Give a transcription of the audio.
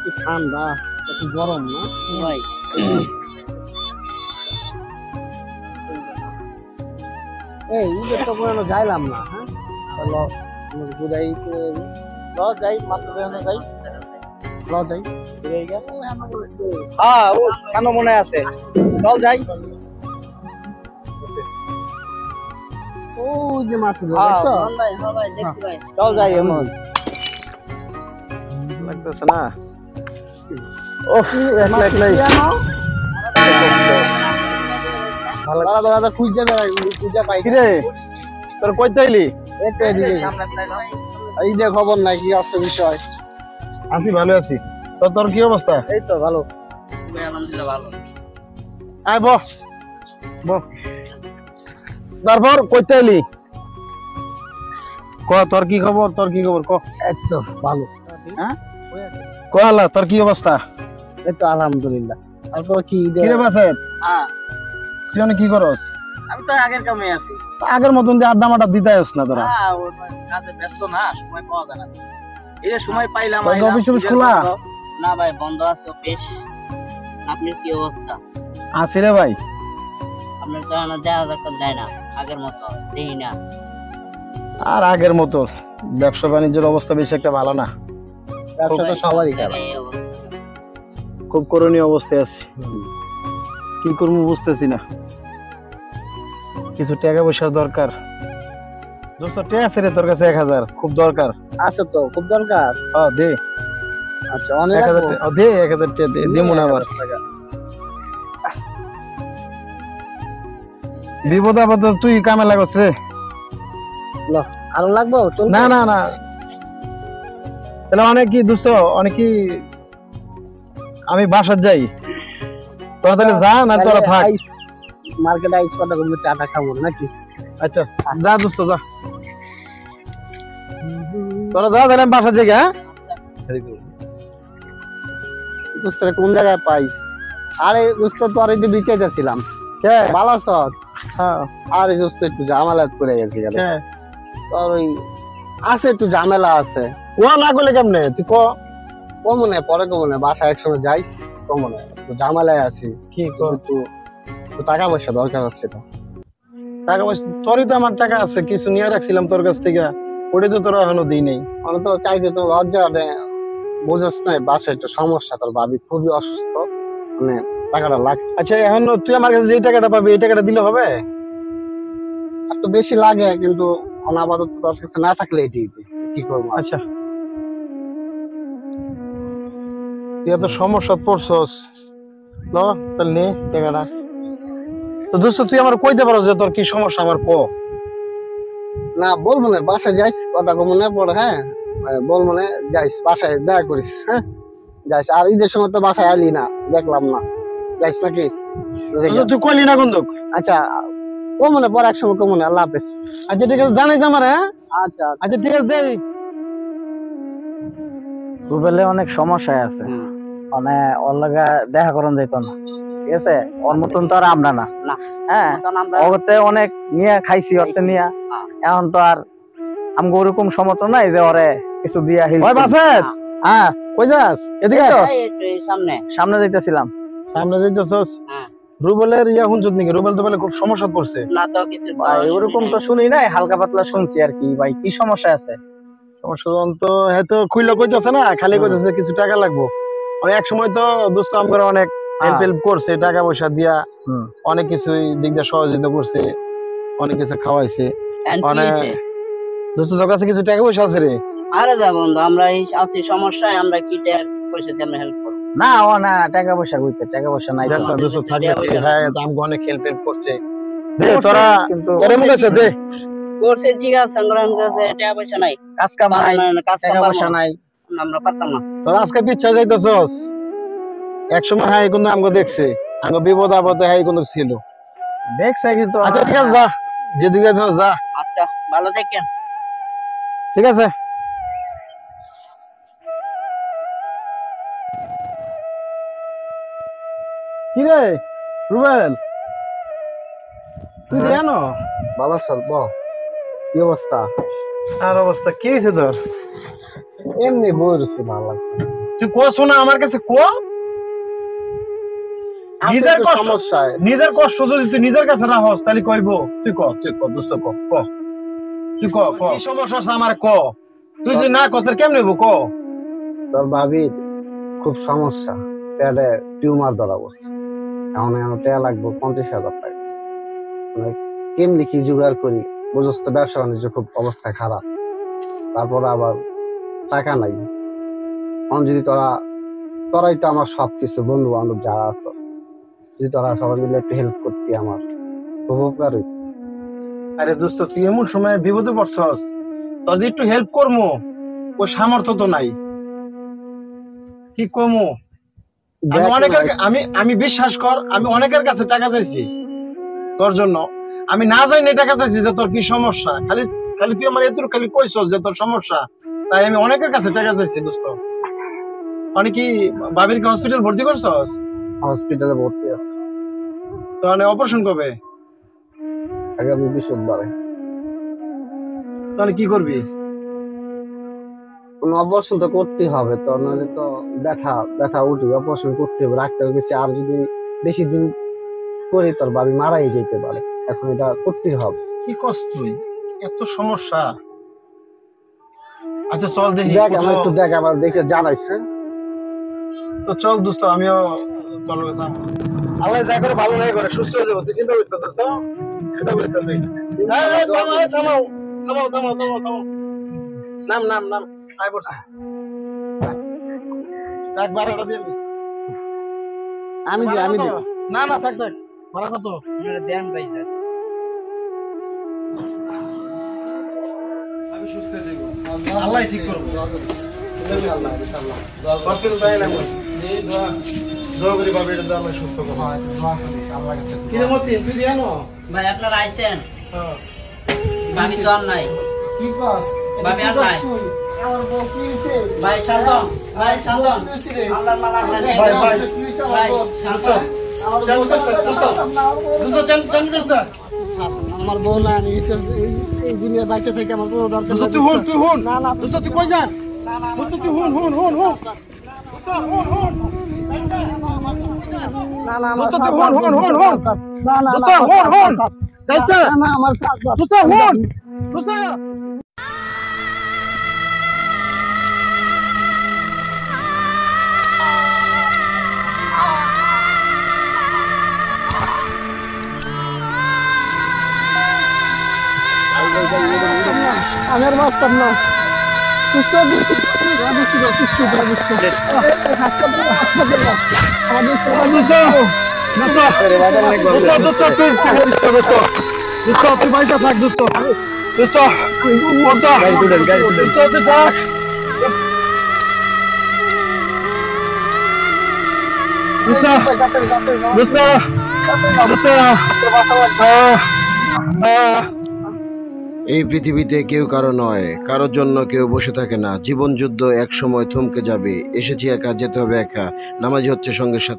কি ঠান্ডা, একটু গরম না ভাই। এই ঈদের তো কোনো যাইলাম না। হ্যাঁ চলো ঘুরাই যাই, মাছ যাই, যাই হ্যাঁ ও কেন মনে আছে, চল যাই। ও যে মাছ চল যাই এমন লাগতেছে না। ও একলাই তোর কই তাইলি এই যে খবর নাই কি আছে বিষয়। আছি, ভালো আছি। তো তোর কি অবস্থা? এই তো ভালো। আলহামদুলিল্লাহ ভালো। আয় বহ বহ। তারপর কই তাইলি ক, তোর কি খবর? তোর কি খবর ক? এই তো ভালো। হ্যাঁ কলা, তোর কি অবস্থা? এই তো আলহামদুলিল্লাহ। তারপর কি কিরে বাসের? হ্যাঁ তুই অনেক কি করস? আমি তো আগের কামে আছি। আগের মতন যে আড্ডা মাড্ডা দিতে আসছ না তোরা? হ্যাঁ কাজে ব্যস্ত না, সময় পাওয়া যায় না। এই যে সময় পাইলাম অফিস টফিস খোলা? না ভাই, বন্ধ আছে অফিস। আপনার কি অবস্থা? আছি রে ভাই। আপনার তো না দেওয়া দরকার দেয় না, আগের মতো দেখি না। আর আগের মতো ব্যবসা বাণিজ্যের অবস্থা বেশি একটা ভালো না। ব্যবসা তো সবারই খারাপ। এই অবস্থা। খুব করণীয় অবস্থায় আছি, কি করবো বুঝতেছি না। কিছু টাকা পয়সার দরকার। দোস্ত টাকা আছে রে তোর কাছে? 1000 খুব দরকার। আছে তো, খুব দরকার। দে আচ্ছা অনেক 1000 দে, 1000 টাকা দে, দে মনে আবার বিপদ আপদ তুই কামে লাগছ রে। আরো লাগবো? না না না, তাহলে অনেক কি দোস্ত, অনেক কি আমি বাসার যাই, তোরা তাহলে যা না তোরা থাক। মার্কেটে আইস কথা বলবো, চাটা খাবো নাকি? আচ্ছা যা দোস্ত যা, তোরা যা, তাহলে আমি বাসার যাই। হ্যাঁ দোস্ত কোন জায়গায় পাই? আরে দোস্ত তো আর এই যে বিচাইতেছিলাম বালাসর। হ্যাঁ আরে দোস্ত একটু ঝামেলা করে গেছি গেল। তোর ওই আছে একটু ঝামেলা আছে। ও না করলে কেমনে তুই ক? কমনে পরে কমনে বাসায় একসময় যাইস, কমনে একটু ঝামেলায় আছি। কি একটু টাকা পয়সা দরকার আছে তো। টাকা পয়সা তোরই তো আমার টাকা আছে, কিছু নিয়ে রাখছিলাম তোর কাছ থেকে, ওটা তো তোরা এখনো দিই নেই। আমি তো চাইতে তো লজ্জা বোঝাস নাই, বাসায় একটু সমস্যা, তোর ভাবি খুবই অসুস্থ, মানে টাকাটা লাগ। আচ্ছা এখন তুই আমার কাছে যে টাকাটা পাবি এই টাকাটা দিলে হবে? একটু বেশি লাগে কিন্তু অনাবাদত তোর কাছে না থাকলে এটি কি করবো। আচ্ছা তুই এত সমস্যা পড়ছস, ল তাহলে নে টাকাটা। তো দোস্ত তুই আমার কইতে পারো যে তোর কি সমস্যা, আমার ক। না বলবো না, বাসায় যাইস, কথা কমো না পরে। হ্যাঁ বলবো না, যাইস বাসায় দেখা করিস। হ্যাঁ যাইস, আর ঈদের সময় তো বাসায় আলি না, দেখলাম না, যাইস নাকি? তুই কইলি না কোন? আচ্ছা কমনে পরে এক সময় কমনে। আল্লাহ হাফেজ। আচ্ছা ঠিক আছে, জানিস আমার। হ্যাঁ আচ্ছা আচ্ছা ঠিক আছে দেই। রুবেলে অনেক সমস্যায় আছে, মানে ওর লাগা দেখা করন যেত না, ঠিক আছে? ওর মতন তো আর আমরা না। হ্যাঁ ওতে অনেক নিয়ে খাইছি, অর্থে নিয়ে। এখন তো আর আমগো ওরকম সমর্থ নাই যে ওরে কিছু দিয়া হিল। ওই বাফেট, হ্যাঁ কই যাস? এদিকে সামনে সামনে যাইতেছিলাম। সামনে যাইতেছস? হ্যাঁ। রুবেলের শুনছস নাকি? রুবেল তো বলে খুব সমস্যা পড়ছে। না তো কিছু ভাই ওরকম তো শুনি নাই, হালকা পাতলা শুনছি আর কি। ভাই কি সমস্যা আছে? সমস্যা তো হয়তো খুইলা কইতাছে না, খালি কইতাছে কিছু টাকা লাগবো। মানে এক সময় তো দোস্ত আমরা অনেক হেল্প করছে, টাকা পয়সা দিয়া অনেক কিছুই দিক দিয়ে সহযোগিতা করছে, অনেক কিছু খাওয়াইছে। মানে দোস্ত তোর কাছে কিছু টাকা পয়সা আছে রে? আরে যা বন্ধু, আমরা এই আছি সমস্যায়, আমরা কি পয়সা দিয়ে আমরা হেল্প করব? না ও না, টাকা পয়সা কইতে, টাকা পয়সা নাই। দোস্ত থাকলে হ্যাঁ আমগো অনেক হেল্প করছে। দে তোরা তোরে মুখ আছে দে। করছে ঠিক আছে, সংগ্রাম কাছে টাকা পয়সা নাই, কাজ কাম নাই, কাজ টাকা পয়সা নাই, আমরা পারতাম না। তোরা আজকে পিচ্ছা যাইতেছস, এক সময় হ্যাঁ কিন্তু আমগো দেখছে, আমগো বিপদ আপদে হ্যাঁ কিন্তু ছিল, দেখছে কিন্তু। আচ্ছা ঠিক আছে যা, যেদিকে যাস যা। আচ্ছা ভালো থাকেন। ঠিক আছে। কি রে রুবেল, তুই জানো? ভালো চল ব, কি অবস্থা? আর অবস্থা কি হয়েছে তোর? এমনি বই রয়েছে, ভালো লাগছে। তুই কো শোনা আমার কাছে কো নিজের কষ্ট সমস্যায় নিজের কষ্ট যদি তুই নিজের কাছে না হস তাহলে কইবো তুই ক দোস্ত ক তুই ক কি সমস্যা আছে আমার ক তুই যদি না কস কেমনে হইব ক তোর ভাবির খুব সমস্যা, পেটে টিউমার ধরা পড়ছে। এখন আমার টাকা লাগবে 50,000 টাকা। মানে কেমনি কি জোগাড় করি, বুঝছ তো ব্যবসা বাণিজ্য খুব অবস্থা খারাপ, তারপরে আবার টাকা নাই। এখন যদি তোরাই তো আমার সবকিছু, বন্ধু বান্ধব যারা আছে, যদি তোরা সবাই মিলে একটু হেল্প করতি আমার খুব উপকার হইত। আরে দোস্ত তুই এমন সময় বিপদে পড়ছস, তোর যে একটু হেল্প করবো ওই সামর্থ্য তো নাই, কি কমু। আমি বিশ্বাস কর, আমি অনেকের কাছে টাকা চাইছি তোর জন্য, আমি না জানি টাকা চাইছি যে তোর কি সমস্যা, খালি খালি তুই আমার এত খালি কইছস যে তোর সমস্যা, তাই আমি অনেকের কাছে টাকা চাইছি দোস্ত। মানে কি ভাবির কি হসপিটাল ভর্তি করছস? হসপিটালে ভর্তি আছে। তো মানে অপারেশন কবে? আগামী বৃহস্পতিবারে। তাহলে কি করবি? কোনো অপারেশন তো করতেই হবে, তো নাহলে তো ব্যথা উঠে অপারেশন করতে হবে, রাখতে হবে বেশি। আর যদি বেশি দিন করি তোর ভাবি মারাই যেতে পারে, এখন এটা করতেই হবে। কি কষ্ট তুই, এত সমস্যা। আচ্ছা চল দেখি, দেখ আমার একটু দেখ, আবার দেখে জানাইছে। তো চল দোস্ত, আমিও তোর কাছে যাবো। আল্লাহ যা করে ভালো নাই করে, সুস্থ হয়ে যাবো, তুই চিন্তা করিস না দোস্ত। চিন্তা করিস না তুই। থামাও। নাম আয় পড়ছে। এক 12টা দিয়ে দিবি। আমি দিই। না থাক ভাড়া কত? দেন ভাই স্যার। আমি সুস্থ হয়ে যাবো, আল্লাহ ঠিক করবো। ইনশাআল্লাহ হসপিটাল যাই না দোয়া করি বাবা, এটা আল্লাহ সুস্থ করবো। কিরে মতি তুই দিয়ে আনো ভাই আপনারা আইছেন? হ্যাঁ ভাবি তো আর নাই। কি কস? ভাবি আর নাই। আমার বউ কি হইছে? ভাই শান্ত আল্লাহর মালা আপনার নেই। ভাই ভাই শান্ত। আমার বউ না, আমি এই দুনিয়া বাইচে থেকে আমার কোনো দরকার নেই। তুই হুন না দোস্ত তুই কই যান? তুই হুন না না আমার দোস্ত তুই হুন না না দোস্ত হুন না আমার দোস্ত হুন দোস্ত। আমি আর বাঁচতাম না। তুই বাইসা থাক দোস্ত, এই পৃথিবীতে কেউ কারো নয়, কারোর জন্য কেউ বসে থাকে না। জীবন যুদ্ধ এক সময় থমকে যাবে। এসেছি একা, যেতে হবে একা। নামাজি হচ্ছে সঙ্গের সাথে।